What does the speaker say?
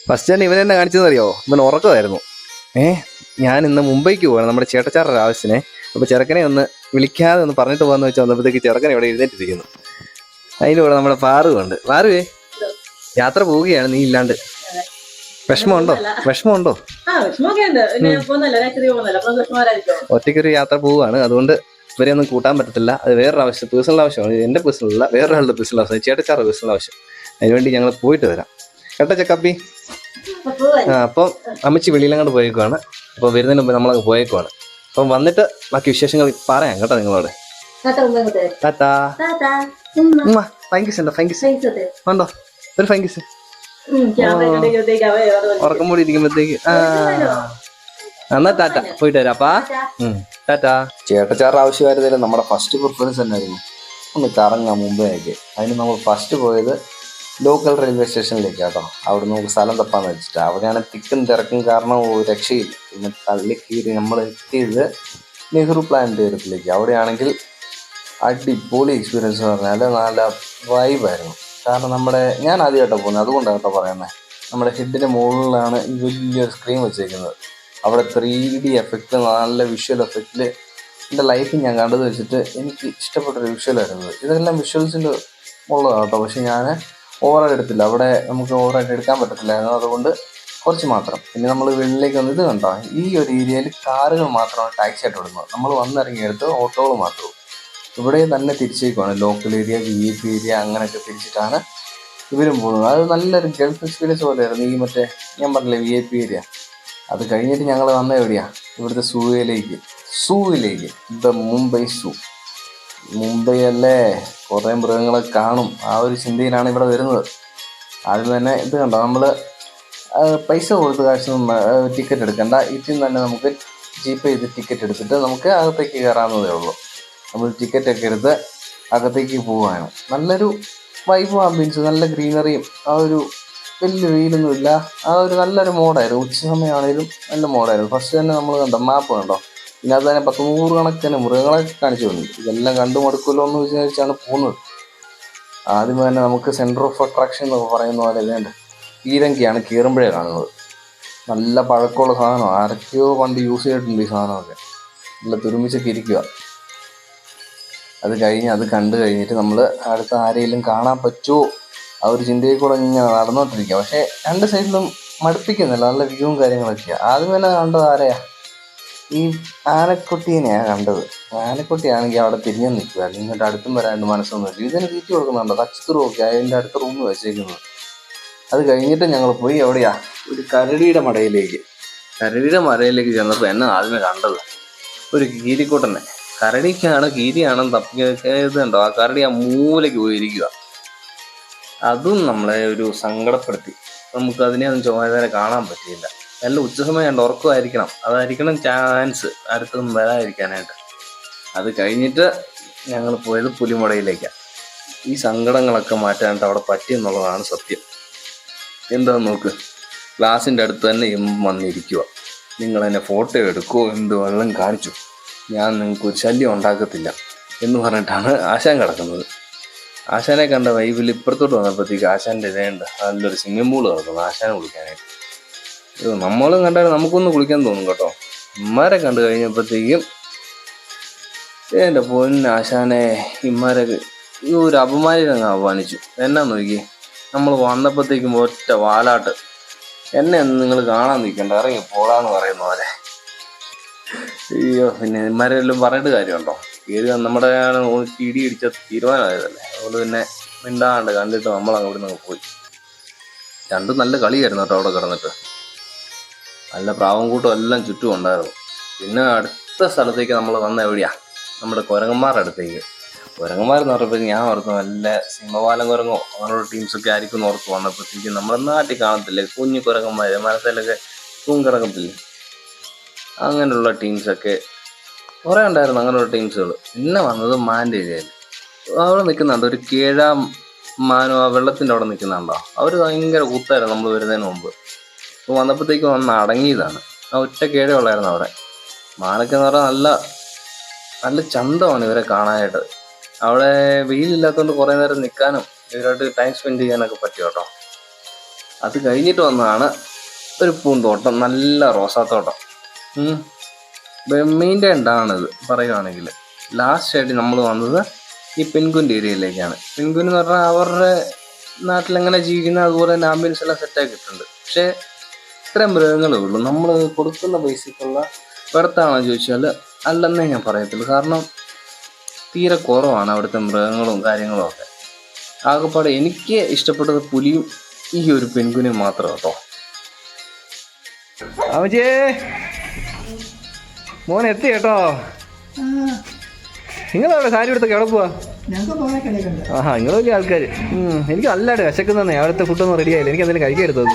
First തന്നെ ഇവൻ എന്നെ കാണിച്ചതെന്ന് അറിയോ? ഇവൻ ഉറക്കമായിരുന്നു. ഞാൻ ഇന്ന് മുംബൈക്ക് പോകണം നമ്മുടെ ചേട്ടച്ചാറുടെ ആവശ്യത്തിനെ. അപ്പോൾ ചെറുക്കനെ ഒന്ന് വിളിക്കാതെ ഒന്ന് പറഞ്ഞിട്ട് പോകാന്ന് വെച്ചാൽ വന്നപ്പോഴത്തേക്ക് ചെറുക്കനെ ഇവിടെ എഴുന്നേറ്റിരിക്കുന്നു. അതിൻ്റെ കൂടെ നമ്മുടെ പാറുവുണ്ട്. പാറുവേ, യാത്ര പോവുകയാണ് നീ ഇല്ലാണ്ട്. വിഷമമുണ്ടോ? വിഷമമുണ്ടോ? ഒറ്റയ്ക്കൊരു യാത്ര പോവുകയാണ്, അതുകൊണ്ട് ഇവരെ ഒന്നും കൂട്ടാൻ പറ്റത്തില്ല. അത് വേറൊരു ആവശ്യം, പേഴ്സണൽ ആവശ്യമാണ്. എൻ്റെ പേഴ്സണൽ അല്ല, വേറൊരാളുടെ പേഴ്സണൽ ആവശ്യം, ചേട്ടച്ചാറ് പേഴ്സണൽ ആവശ്യം. അതിനുവേണ്ടി ഞങ്ങൾ പോയിട്ട് വരാം കേട്ടോ ചക്കപ്പി. അപ്പം അമ്മച്ചി വെളിയിലങ്ങോട്ട് പോയേക്കുവാണ്. അപ്പോൾ വരുന്നതിന് മുമ്പ് നമ്മളങ്ങ് പോയേക്കുവാണ്. അപ്പം വന്നിട്ട് ബാക്കി വിശേഷങ്ങൾ പറയാം കേട്ടോ നിങ്ങളോട്. ടാറ്റാ. ഫൈങ്കിസ് ഉണ്ടോ? ഫൈങ്കിസ് ഉണ്ടോ? ഒരു ഫൈങ്കിസ് ഉറക്കം കൂടി ഇരിക്കുമ്പോഴത്തേക്ക്. എന്നാ ടാറ്റ, പോയിട്ട് വരാം അപ്പാ. ടാറ്റാ. ചേട്ടച്ചാറ് ആവശ്യമായിരുന്നില്ല, നമ്മുടെ ഫസ്റ്റ് പ്രിഫറൻസ് തന്നെയായിരുന്നു ഒന്ന് കറങ്ങാം മുംബൈയൊക്കെ. അതിന് നമ്മൾ ഫസ്റ്റ് പോയത് ലോക്കൽ റെയിൽവേ സ്റ്റേഷനിലേക്ക് കേട്ടോ. അവിടെ നമുക്ക് സ്ഥലം തപ്പാന്ന് വെച്ചിട്ട് അവിടെയാണ് തിക്കും തിരക്കും കാരണം രക്ഷയില്ല. പിന്നെ തള്ളിക്കീറി നമ്മൾ എത്തിയത് നെഹ്റു പ്ലാനറ്റോറിയത്തിലേക്ക്. അവിടെയാണെങ്കിൽ അടിപൊളി എക്സ്പീരിയൻസ് എന്ന് പറഞ്ഞാൽ നല്ല വൈബായിരുന്നു. കാരണം ഞാൻ ആദ്യമായിട്ടാണ് പോകുന്നത്, അതുകൊണ്ടാണ് കേട്ടോ പറയുന്നത്. നമ്മുടെ ഹെഡിൻ്റെ മുകളിലാണ് ഈ വലിയൊരു സ്ക്രീൻ വെച്ചേക്കുന്നത്. അവിടെ 3D എഫക്റ്റ്, നല്ല വിഷ്വൽ എഫക്റ്റിൽ എൻ്റെ ലൈഫിൽ ഞാൻ കണ്ടത് വെച്ചിട്ട് എനിക്ക് ഇഷ്ടപ്പെട്ടൊരു വിഷ്വലായിരുന്നു. ഇതെല്ലാം വിഷ്വൽസിൻ്റെ ഉള്ളതാണ് കേട്ടോ. പക്ഷെ ഞാൻ ഓവറായിട്ട് എടുത്തില്ല, അവിടെ നമുക്ക് ഓവറായിട്ട് എടുക്കാൻ പറ്റത്തില്ലായിരുന്നു, അതുകൊണ്ട് കുറച്ച് മാത്രം. പിന്നെ നമ്മൾ വെളിയിലേക്ക് വന്ന് ഇത് കണ്ടോ, ഈ ഒരു ഏരിയയിൽ കാറുകൾ മാത്രമാണ് ടാക്സി ആയിട്ട് വിടുന്നത്. നമ്മൾ വന്നിറങ്ങിയെടുത്ത് ഓട്ടോകൾ മാത്രവും. ഇവിടെ തന്നെ തിരിച്ചേക്കുവാണ്, ലോക്കൽ ഏരിയ, VIP ഏരിയ, അങ്ങനെയൊക്കെ തിരിച്ചിട്ടാണ് ഇവരും പോകുന്നത്. അത് നല്ലൊരു ഗൾഫ് എക്സ്പീരിയൻസ് പോലെയായിരുന്നു. ഈ മറ്റേ ഞാൻ പറഞ്ഞില്ലേ VIP ഏരിയ, അത് കഴിഞ്ഞിട്ട് ഞങ്ങൾ വന്ന എവിടെയാണ്, ഇവിടുത്തെ സൂവിലേക്ക് ദ മുംബൈ സൂ. മുംബൈ അല്ലേ, കുറേ മൃഗങ്ങളെ കാണും, ആ ഒരു ചിന്തയിലാണ് ഇവിടെ വരുന്നത്. ആദ്യം തന്നെ ഇത് കണ്ടോ, നമ്മൾ പൈസ കൊടുത്ത് ടിക്കറ്റ് എടുക്കണ്ട, ഇതിൽ നിന്ന് തന്നെ നമുക്ക് ജീപ്പ് ചെയ്ത് ടിക്കറ്റ് എടുത്തിട്ട് നമുക്ക് അകത്തേക്ക് കയറാവുന്നതേ ഉള്ളൂ. നമ്മൾ ടിക്കറ്റൊക്കെ എടുത്ത് അകത്തേക്ക് പോവുകയാണ്. നല്ലൊരു വൈബും ആംബിയൻസും, നല്ല ഗ്രീനറിയും, ആ ഒരു വലിയ വെയിലൊന്നുമില്ല, ആ ഒരു നല്ലൊരു മോഡായിരുന്നു. ഉച്ച സമയമാണെങ്കിലും നല്ല മോഡായിരുന്നു. ഫസ്റ്റ് തന്നെ നമ്മൾ കണ്ടോ മാപ്പ് കണ്ടോ, ഇതിനകത്ത് തന്നെ 100 കണക്കിന് മൃഗങ്ങളെ കാണിച്ചിട്ടുണ്ട്. ഇതെല്ലാം കണ്ടു മടുക്കുമല്ലോ എന്ന് വിചാരിച്ചാണ് പോകുന്നത്. ആദ്യം തന്നെ നമുക്ക് സെൻറ്റർ ഓഫ് അട്രാക്ഷൻ എന്നൊക്കെ പറയുന്ന പോലെ വേണ്ട പീരങ്കിയാണ് കയറുമ്പോഴേ കാണുന്നത്. നല്ല പഴക്കമുള്ള സാധനം, ആരൊക്കെയോ പണ്ട് യൂസ് ചെയ്തിട്ടുണ്ട് ഈ സാധനമൊക്കെ. നല്ല തുരുമ്പിച്ചൊക്കെ ഇരിക്കുക. അത് കണ്ടു കഴിഞ്ഞിട്ട് നമ്മൾ അടുത്ത ആരെങ്കിലും കാണാൻ പറ്റുമോ ആ ഒരു ചിന്തയിൽ കൂടെ ഇങ്ങനെ നടന്നുകൊണ്ടിരിക്കുക. പക്ഷേ രണ്ട് സൈഡിലും മടുപ്പിക്കുന്നില്ല, നല്ല വ്യൂവും കാര്യങ്ങളൊക്കെയാണ്. ആദ്യം തന്നെ കണ്ടത് ആരെയാ, ഈ ആനക്കുട്ടീനെയാണ് കണ്ടത്. ആനക്കുട്ടിയാണെങ്കിൽ അവിടെ തിരിഞ്ഞു നിൽക്കുക, ഇങ്ങോട്ട് അടുത്തും വരാണ്ട് മനസ്സൊന്നുമില്ല. ഇതിന് തീറ്റി കൊടുക്കുന്നുണ്ടോ, കച്ചത്തുറുമൊക്കെ അതിൻ്റെ അടുത്ത റൂമിൽ വെച്ചേക്കുന്നത്. അത് കഴിഞ്ഞിട്ട് ഞങ്ങൾ പോയി എവിടെയാ, ഒരു കരടിയുടെ മടയിലേക്ക് ചെന്നപ്പോൾ എന്നെ ആദ്യമേ കണ്ടത് ഒരു കീരിക്കൂട്ടനെ. കീരിയാണെന്ന് തപ്പിയതുണ്ടോ, ആ കരടി ആ മൂലയ്ക്ക് പോയിരിക്കുക. അതും നമ്മളെ ഒരു സങ്കടപ്പെടുത്തി. നമുക്ക് അതിനെയൊന്നും ചുമതല കാണാൻ പറ്റിയില്ല. നല്ല ഉച്ചസമയം ഉണ്ട്, ഉറക്കമായിരിക്കണം, അതായിരിക്കണം ചാൻസ് അടുത്തൊന്നും വരാതിരിക്കാനായിട്ട്. അത് കഴിഞ്ഞിട്ട് ഞങ്ങൾ പോയത് പുലിമടയിലേക്കാണ്. ഈ സങ്കടങ്ങളൊക്കെ മാറ്റാനായിട്ട് അവിടെ പറ്റിയെന്നുള്ളതാണ് സത്യം. എന്താന്ന് നോക്ക്, ഗ്ലാസിൻ്റെ അടുത്ത് തന്നെ വന്നിരിക്കുക. നിങ്ങളെന്നെ ഫോട്ടോ എടുക്കുമോ, എന്ത് വെള്ളം കാണിച്ചു, ഞാൻ നിങ്ങൾക്കൊരു ശല്യം ഉണ്ടാക്കത്തില്ല എന്ന് പറഞ്ഞിട്ടാണ് ആശാൻ കിടക്കുന്നത്. ആശാനെ കണ്ട വൈബിൽ ഇപ്പുറത്തോട്ട് വന്നപ്പോഴത്തേക്ക് ആശാൻ്റെ ഇതേണ്ട നല്ലൊരു സ്വിമ്മിംഗ് പൂള് കിടക്കുന്നു ആശാനെ കുളിക്കാനായിട്ട്. നമ്മളും കണ്ടാൽ നമുക്കൊന്ന് കുളിക്കാൻ തോന്നും കേട്ടോ. ഇമ്മാരെ കണ്ടു കഴിഞ്ഞപ്പോഴത്തേക്കും എൻ്റെ പൊന്നാശാനെ, ഇമ്മാരൊക്കെ ഈ ഒരു അപമാനിതങ്ങ് അപമാനിച്ചു. എന്നാ നോക്കി, നമ്മൾ വന്നപ്പോഴത്തേക്കും ഒറ്റ വാലാട്ട്. എന്നെ ഒന്നും നിങ്ങൾ കാണാൻ നിൽക്കണ്ട, ഇറങ്ങി പോടാന്ന് പറയുന്ന പോലെ. അയ്യോ, പിന്നെ ഇമ്മാരെല്ലാം പറഞ്ഞിട്ട് കാര്യമുണ്ടോ, ഏത് നമ്മുടെ ഇടി ഇടിച്ച തീരുമാനമായതല്ലേ. അതുകൊണ്ട് പിന്നെ മിണ്ടാണ്ട് കണ്ടിട്ട് നമ്മളങ്ങ് ഇവിടെ നിന്ന് പോയി. രണ്ടും നല്ല കളിയായിരുന്നു കേട്ടോ. അവിടെ കിടന്നിട്ട് നല്ല പ്രാവും കൂട്ടം എല്ലാം ചുറ്റും ഉണ്ടായിരുന്നു. പിന്നെ അടുത്ത സ്ഥലത്തേക്ക് നമ്മൾ വന്ന എവിടെയാ, നമ്മുടെ കുരങ്ങന്മാരുടെ അടുത്തേക്ക്. കുരങ്ങന്മാരെന്ന് പറഞ്ഞപ്പോൾ ഞാൻ ഓർത്തു നല്ല സിംഹവാലം കുരങ്ങോ അങ്ങനെയുള്ള ടീംസൊക്കെ ആയിരിക്കും ഓർത്ത് വന്നപ്പോഴത്തേക്കും നമ്മുടെ നാട്ടിൽ കാണത്തില്ലേ കുഞ്ഞു കുരങ്ങന്മാർ, മനസ്സിലൊക്കെ കിടക്കത്തില്ലേ, അങ്ങനെയുള്ള ടീംസൊക്കെ കുറേ ഉണ്ടായിരുന്നു. അങ്ങനെയുള്ള ടീംസുകൾ. പിന്നെ വന്നത് മാൻ്റെ ഏരിയയിൽ. അവിടെ നിൽക്കുന്നുണ്ട് ഒരു കേഴാം മാനോ, ആ വെള്ളത്തിൻ്റെ അവിടെ നിൽക്കുന്നുണ്ടോ, അവർ ഭയങ്കര കൂത്തായിരുന്നു നമ്മൾ വരുന്നതിന് മുമ്പ്. അപ്പോൾ വന്നപ്പോഴത്തേക്കും വന്ന് അടങ്ങിയതാണ്. ആ ഒറ്റ കേഴ ഉള്ളായിരുന്നു അവിടെ. മാനൊക്കെ എന്ന് പറഞ്ഞാൽ നല്ല നല്ല ചന്തമാണ് ഇവരെ കാണാനായിട്ട്. അവിടെ വെയിലില്ലാത്തതുകൊണ്ട് കുറേ നേരം നിൽക്കാനും ഇവരായിട്ട് ടൈം സ്പെൻഡ് ചെയ്യാനൊക്കെ പറ്റും കേട്ടോ. അത് കഴിഞ്ഞിട്ട് വന്നതാണ് ഒരു പൂന്തോട്ടം, നല്ല റോസാത്തോട്ടം. ബ്രഹ്മീൻ്റെ ഉണ്ടാണിത് പറയുകയാണെങ്കിൽ. ലാസ്റ്റ് ആയിട്ട് നമ്മൾ വന്നത് ഈ പെൻഗ്വിൻ്റെ ഏരിയയിലേക്കാണ്. പെൻഗ്വിൻ എന്ന് പറഞ്ഞാൽ അവരുടെ നാട്ടിലെങ്ങനെ ജീവിക്കുന്നത് അതുപോലെ തന്നെ ആംബിയൻസ് എല്ലാം സെറ്റാക്കിയിട്ടുണ്ട്. പക്ഷേ ഇത്രയും മൃഗങ്ങളേ ഉള്ളൂ. നമ്മൾ കൊടുക്കുന്ന പൈസക്കുള്ള വെറുത്താണോ ചോദിച്ചാൽ അല്ലെന്നേ ഞാൻ പറയത്തുള്ളൂ. കാരണം തീരെ കുറവാണ് അവിടുത്തെ മൃഗങ്ങളും കാര്യങ്ങളും ഒക്കെ. ആകെപ്പാടെ എനിക്ക് ഇഷ്ടപ്പെട്ടത് പുലിയും ഈ ഒരു പെൻഗ്വിനും മാത്രം കേട്ടോ. അമ്മച്ചേ മോൻ എത്തി കേട്ടോ. നിങ്ങളവിടെ സാരി എടുത്തൊക്കെ എവിടെ പോവാ? ആഹാ, നിങ്ങൾ വലിയ ആൾക്കാർ. എനിക്ക് നല്ലതായിട്ട് വിശക്കുന്നേ. അവിടുത്തെ ഫുഡൊന്നും റെഡി ആയില്ല. എനിക്ക് എന്തെങ്കിലും കഴിക്കാൻ എടുത്തത്.